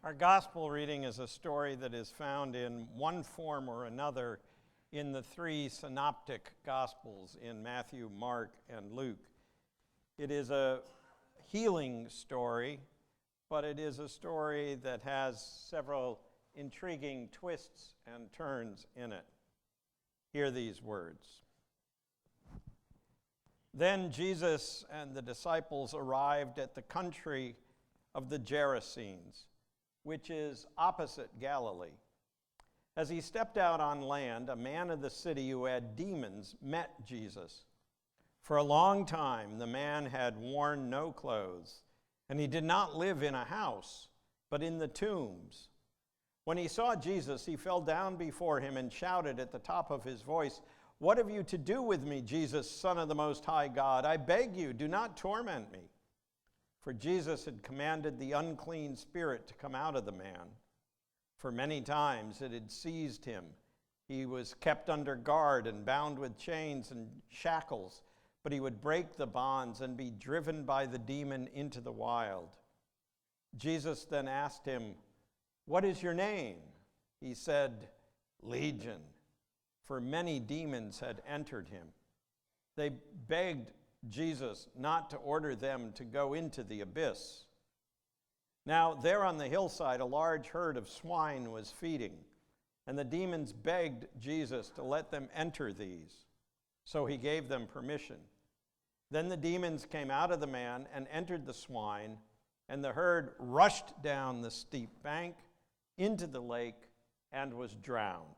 Our gospel reading is a story that is found in one form or another in the three synoptic gospels in Matthew, Mark, and Luke. It is a healing story, but it is a story that has several intriguing twists and turns in it. Hear these words. Then Jesus and the disciples arrived at the country of the Gerasenes, which is opposite Galilee. As he stepped out on land, a man of the city who had demons met Jesus. For a long time, the man had worn no clothes, and he did not live in a house, but in the tombs. When he saw Jesus, he fell down before him and shouted at the top of his voice, "What have you to do with me, Jesus, Son of the Most High God? I beg you, do not torment me." For Jesus had commanded the unclean spirit to come out of the man. For many times it had seized him. He was kept under guard and bound with chains and shackles, but he would break the bonds and be driven by the demon into the wild. Jesus then asked him, "What is your name?" He said, "Legion," for many demons had entered him. They begged Jesus not to order them to go into the abyss. Now there on the hillside a large herd of swine was feeding, and the demons begged Jesus to let them enter these. So he gave them permission. Then the demons came out of the man and entered the swine, and the herd rushed down the steep bank into the lake and was drowned.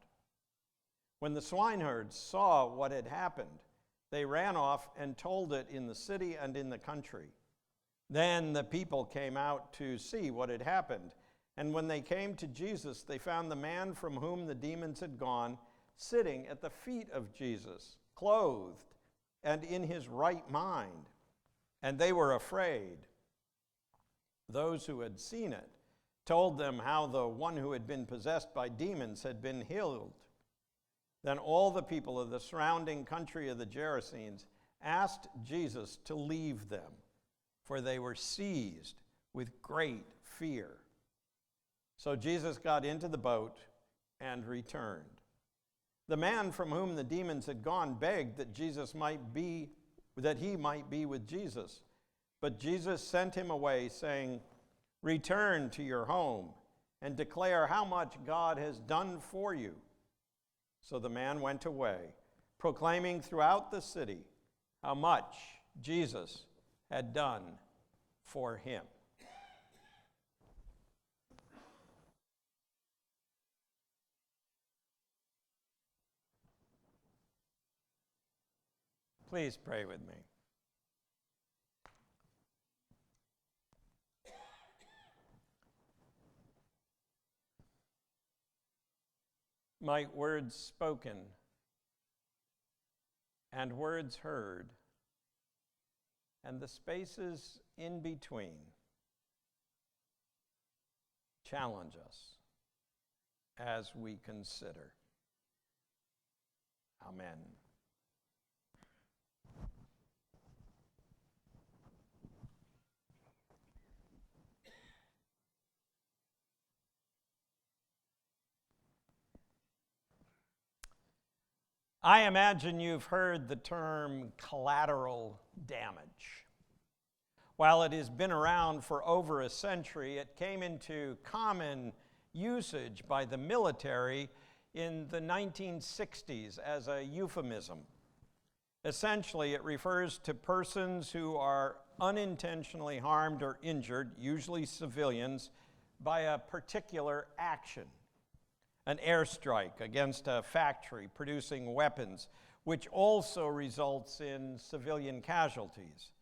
When the swineherds saw what had happened, they ran off and told it in the city and in the country. Then the people came out to see what had happened. And when they came to Jesus, they found the man from whom the demons had gone sitting at the feet of Jesus, clothed and in his right mind. And they were afraid. Those who had seen it told them how the one who had been possessed by demons had been healed. Then all the people of the surrounding country of the Gerasenes asked Jesus to leave them, for they were seized with great fear. So Jesus got into the boat and returned. The man from whom the demons had gone begged that he might be with Jesus. But Jesus sent him away, saying, "Return to your home and declare how much God has done for you." So the man went away, proclaiming throughout the city how much Jesus had done for him. Please pray with me. Might words spoken and words heard and the spaces in between challenge us as we consider. Amen. I imagine you've heard the term collateral damage. While it has been around for over a century, it came into common usage by the military in the 1960s as a euphemism. Essentially, it refers to persons who are unintentionally harmed or injured, usually civilians, by a particular action. An airstrike against a factory producing weapons, which also results in civilian casualties.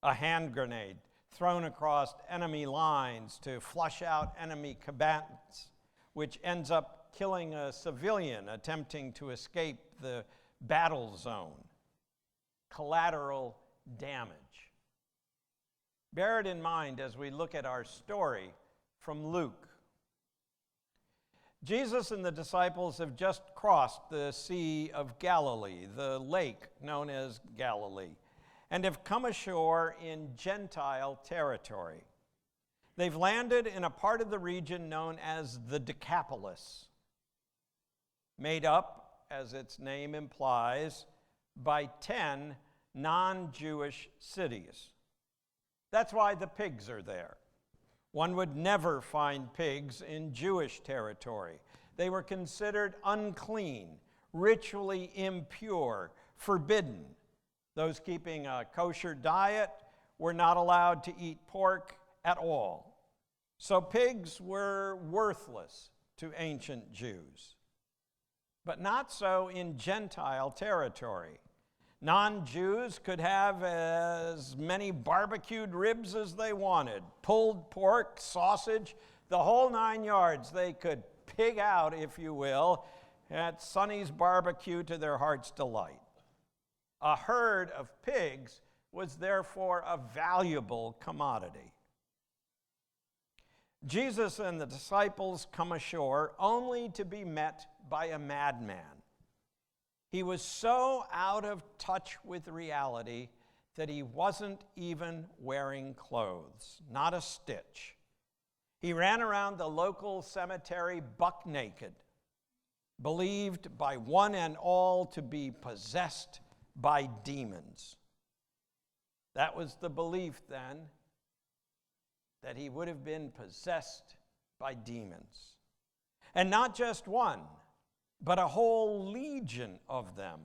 A hand grenade thrown across enemy lines to flush out enemy combatants, which ends up killing a civilian attempting to escape the battle zone. Collateral damage. Bear it in mind as we look at our story from Luke. Jesus and the disciples have just crossed the Sea of Galilee, the lake known as Galilee, and have come ashore in Gentile territory. They've landed in a part of the region known as the Decapolis, made up, as its name implies, by 10 non-Jewish cities. That's why the pigs are there. One would never find pigs in Jewish territory. They were considered unclean, ritually impure, forbidden. Those keeping a kosher diet were not allowed to eat pork at all. So pigs were worthless to ancient Jews. But not so in Gentile territory. Non-Jews could have as many barbecued ribs as they wanted, pulled pork, sausage, the whole 9 yards. They could pig out, if you will, at Sonny's barbecue to their heart's delight. A herd of pigs was therefore a valuable commodity. Jesus and the disciples come ashore only to be met by a madman. He was so out of touch with reality that he wasn't even wearing clothes, not a stitch. He ran around the local cemetery buck naked, believed by one and all to be possessed by demons. That was the belief then, that he would have been possessed by demons. And not just one, but a whole legion of them.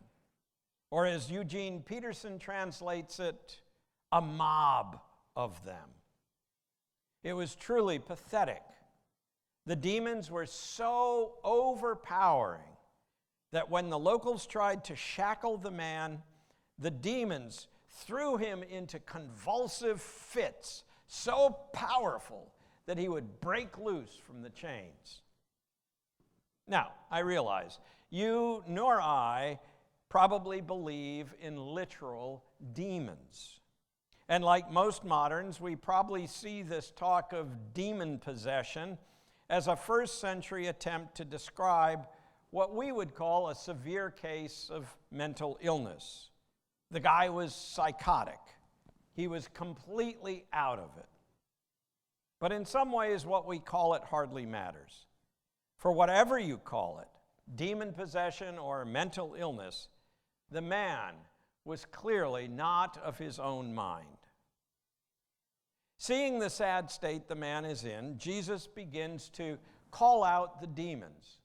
Or as Eugene Peterson translates it, a mob of them. It was truly pathetic. The demons were so overpowering that when the locals tried to shackle the man, the demons threw him into convulsive fits, so powerful that he would break loose from the chains. Now, I realize you nor I probably believe in literal demons. And like most moderns, we probably see this talk of demon possession as a first-century attempt to describe what we would call a severe case of mental illness. The guy was psychotic. He was completely out of it. But in some ways, what we call it hardly matters. For whatever you call it, demon possession or mental illness, the man was clearly not of his own mind. Seeing the sad state the man is in, Jesus begins to call out the demons.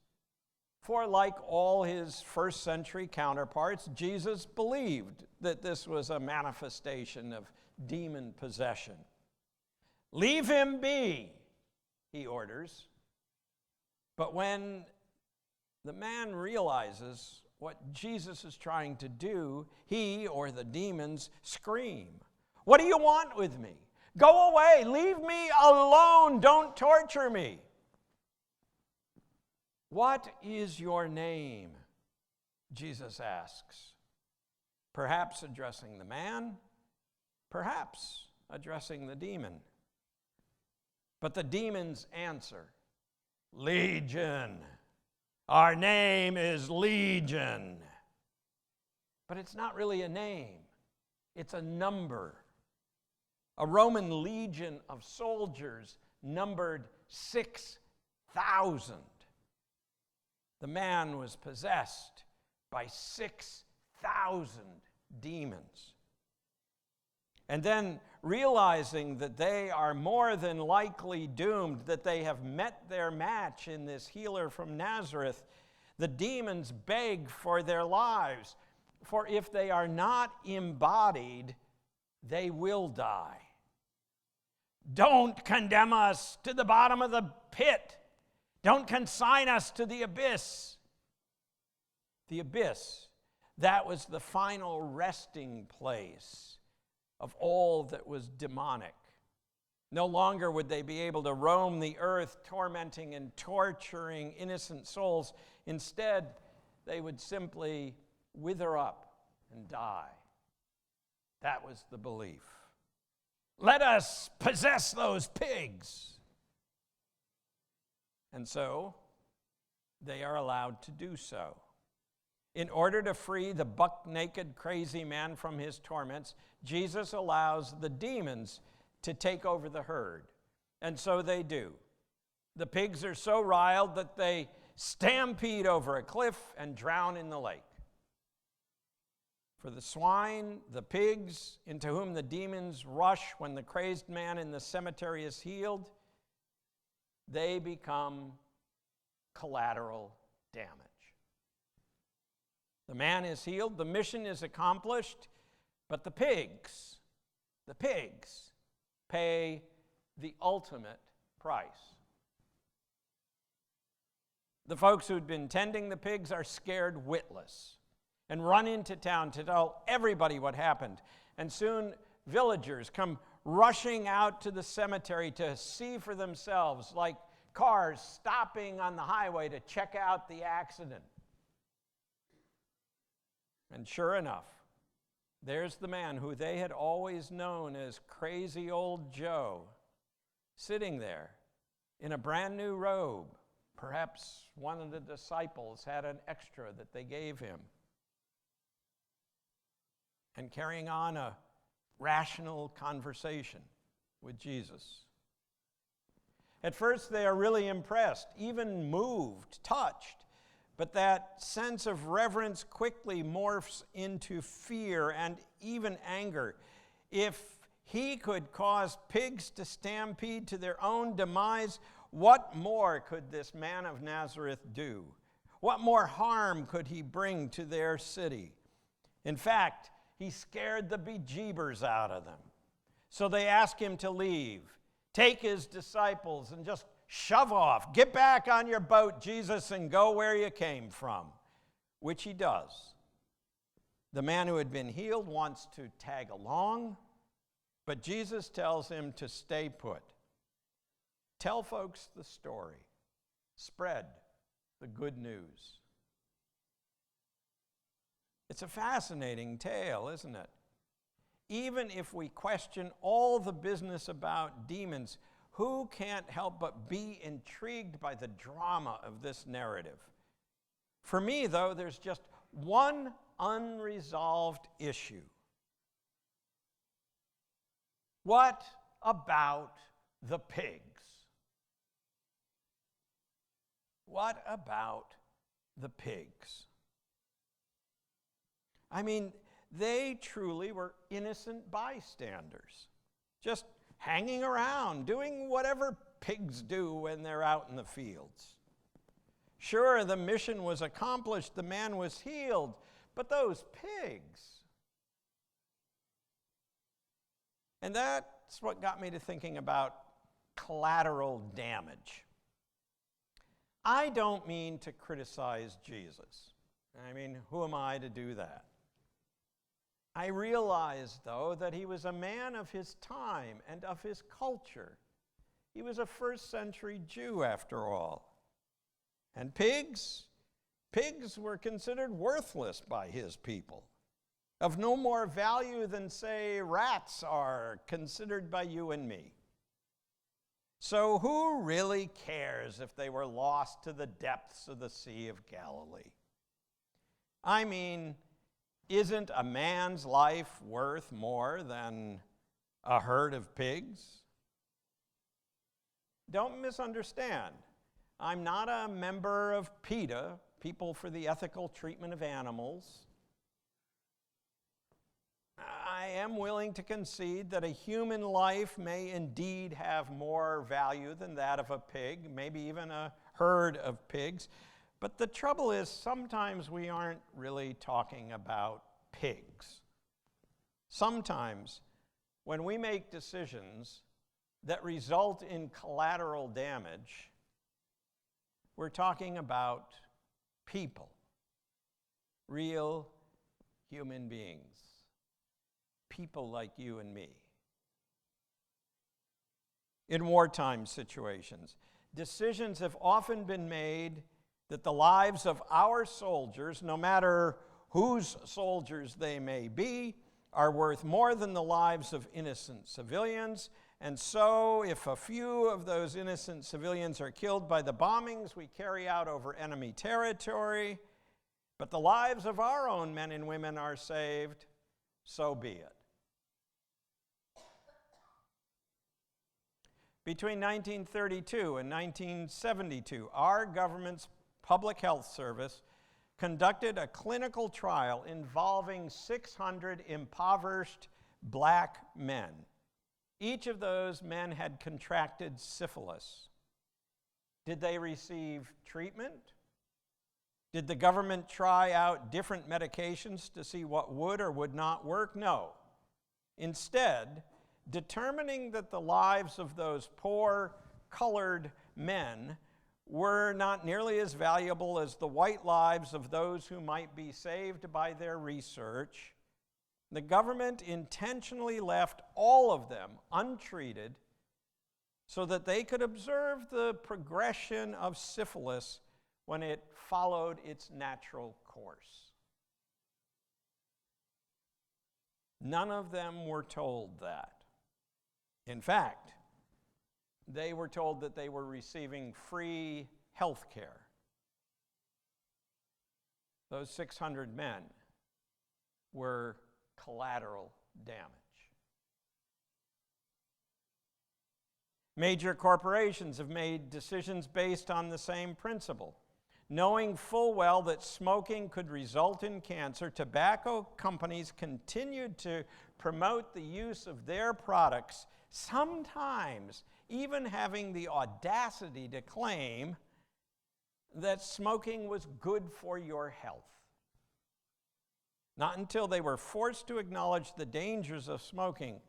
For like all his first century counterparts, Jesus believed that this was a manifestation of demon possession. "Leave him be," he orders. But when the man realizes what Jesus is trying to do, he or the demons scream, "What do you want with me? Go away, leave me alone, don't torture me." "What is your name?" Jesus asks, perhaps addressing the man, perhaps addressing the demon. But the demons answer, "Legion. Our name is Legion." But it's not really a name. It's a number. A Roman legion of soldiers numbered 6,000. The man was possessed by 6,000 demons. And then realizing that they are more than likely doomed, that they have met their match in this healer from Nazareth, the demons beg for their lives. For if they are not embodied, they will die. "Don't condemn us to the bottom of the pit. Don't consign us to the abyss." The abyss, that was the final resting place of all that was demonic. No longer would they be able to roam the earth, tormenting and torturing innocent souls. Instead, they would simply wither up and die. That was the belief. "Let us possess those pigs." And so, they are allowed to do so. In order to free the buck-naked crazy man from his torments, Jesus allows the demons to take over the herd. And so they do. The pigs are so riled that they stampede over a cliff and drown in the lake. For the swine, the pigs, into whom the demons rush when the crazed man in the cemetery is healed, they become collateral damage. The man is healed, the mission is accomplished, but the pigs pay the ultimate price. The folks who'd been tending the pigs are scared witless and run into town to tell everybody what happened. And soon villagers come rushing out to the cemetery to see for themselves, like cars stopping on the highway to check out the accident. And sure enough, there's the man who they had always known as Crazy Old Joe, sitting there in a brand new robe. Perhaps one of the disciples had an extra that they gave him. And carrying on a rational conversation with Jesus. At first, they are really impressed, even moved, touched. But that sense of reverence quickly morphs into fear and even anger. If he could cause pigs to stampede to their own demise, what more could this man of Nazareth do? What more harm could he bring to their city? In fact, he scared the bejeebers out of them. So they ask him to leave, take his disciples, and just shove off. Get back on your boat, Jesus, and go where you came from, which he does. The man who had been healed wants to tag along, but Jesus tells him to stay put. Tell folks the story. Spread the good news. It's a fascinating tale, isn't it? Even if we question all the business about demons, who can't help but be intrigued by the drama of this narrative? For me, though, there's just one unresolved issue. What about the pigs? What about the pigs? I mean, they truly were innocent bystanders, just hanging around, doing whatever pigs do when they're out in the fields. Sure, the mission was accomplished, the man was healed, but those pigs. And that's what got me to thinking about collateral damage. I don't mean to criticize Jesus. I mean, who am I to do that? I realize, though, that he was a man of his time and of his culture. He was a first-century Jew, after all. And pigs were considered worthless by his people, of no more value than, say, rats are considered by you and me. So who really cares if they were lost to the depths of the Sea of Galilee? I mean, isn't a man's life worth more than a herd of pigs? Don't misunderstand. I'm not a member of PETA, People for the Ethical Treatment of Animals. I am willing to concede that a human life may indeed have more value than that of a pig, maybe even a herd of pigs. But the trouble is, sometimes we aren't really talking about pigs. Sometimes, when we make decisions that result in collateral damage, we're talking about people, real human beings, people like you and me. In wartime situations, decisions have often been made that the lives of our soldiers, no matter whose soldiers they may be, are worth more than the lives of innocent civilians. And so, if a few of those innocent civilians are killed by the bombings we carry out over enemy territory, but the lives of our own men and women are saved, so be it. Between 1932 and 1972, our government's public health service conducted a clinical trial involving 600 impoverished black men. Each of those men had contracted syphilis. Did they receive treatment? Did the government try out different medications to see what would or would not work? No. Instead, determining that the lives of those poor colored men were not nearly as valuable as the white lives of those who might be saved by their research, the government intentionally left all of them untreated so that they could observe the progression of syphilis when it followed its natural course. None of them were told that. In fact, they were told that they were receiving free health care. Those 600 men were collateral damage. Major corporations have made decisions based on the same principle. Knowing full well that smoking could result in cancer, tobacco companies continued to promote the use of their products, sometimes even having the audacity to claim that smoking was good for your health. Not until they were forced to acknowledge the dangers of smoking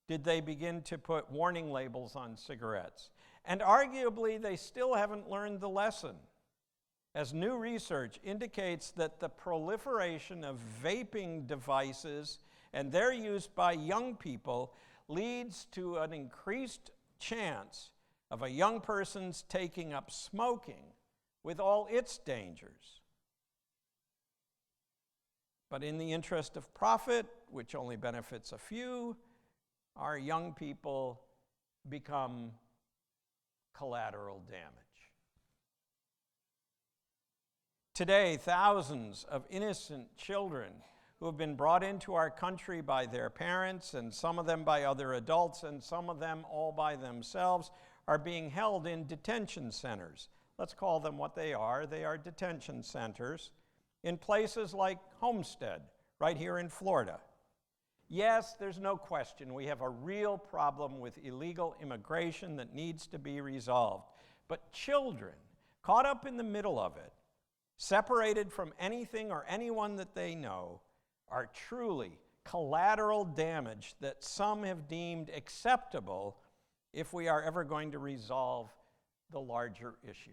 did they begin to put warning labels on cigarettes. And arguably, they still haven't learned the lesson, as new research indicates that the proliferation of vaping devices and their use by young people leads to an increased chance of a young person's taking up smoking with all its dangers. But in the interest of profit, which only benefits a few, our young people become collateral damage. Today, thousands of innocent children who have been brought into our country by their parents, and some of them by other adults, and some of them all by themselves, are being held in detention centers. Let's call them what they are. They are detention centers in places like Homestead, right here in Florida. Yes, there's no question we have a real problem with illegal immigration that needs to be resolved. But children, caught up in the middle of it, separated from anything or anyone that they know, are truly collateral damage that some have deemed acceptable if we are ever going to resolve the larger issue.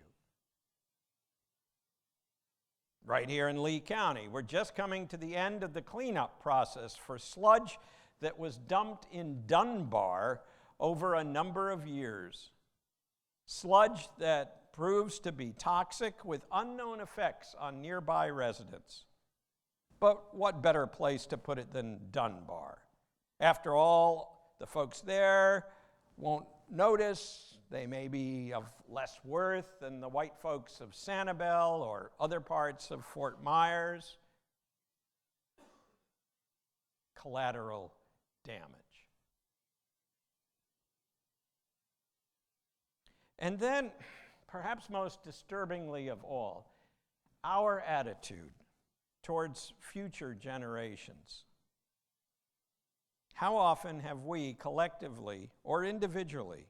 Right here in Lee County, we're just coming to the end of the cleanup process for sludge that was dumped in Dunbar over a number of years. Sludge that proves to be toxic with unknown effects on nearby residents. But what better place to put it than Dunbar? After all, the folks there won't notice. They may be of less worth than the white folks of Sanibel or other parts of Fort Myers. Collateral damage. And then, perhaps most disturbingly of all, our attitude towards future generations. How often have we, collectively or individually,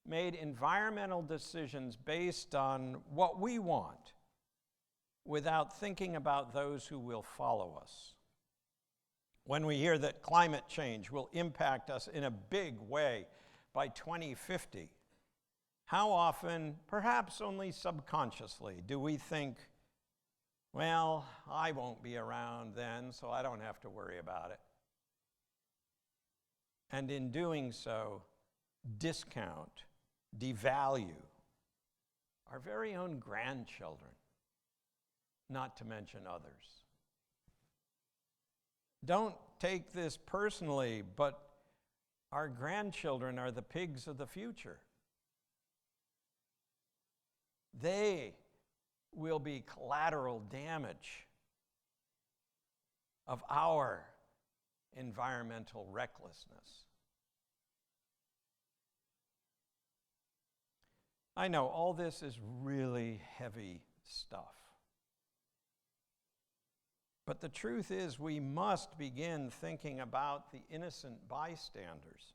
made environmental decisions based on what we want without thinking about those who will follow us? When we hear that climate change will impact us in a big way by 2050, how often, perhaps only subconsciously, do we think, well, I won't be around then, so I don't have to worry about it? And in doing so, discount, devalue our very own grandchildren, not to mention others. Don't take this personally, but our grandchildren are the pigs of the future. They will be collateral damage of our environmental recklessness. I know all this is really heavy stuff. But the truth is, we must begin thinking about the innocent bystanders.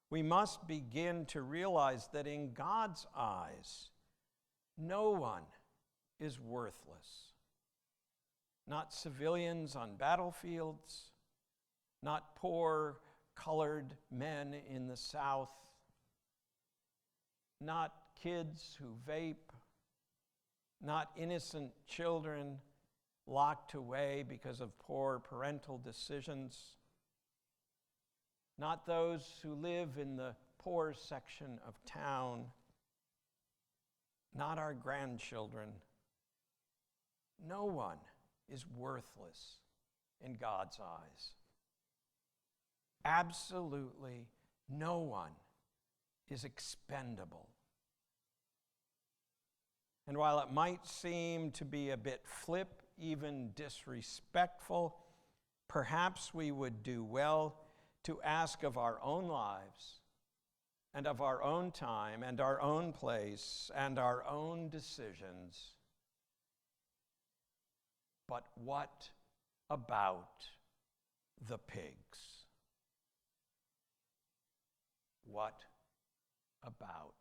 We must begin to realize that in God's eyes, no one is worthless. Not civilians on battlefields, not poor colored men in the South, not kids who vape, not innocent children locked away because of poor parental decisions, not those who live in the poor section of town, not our grandchildren. No one is worthless in God's eyes. Absolutely no one is expendable. And while it might seem to be a bit flip, even disrespectful, perhaps we would do well to ask of our own lives and of our own time and our own place and our own decisions. But what about the pigs? What about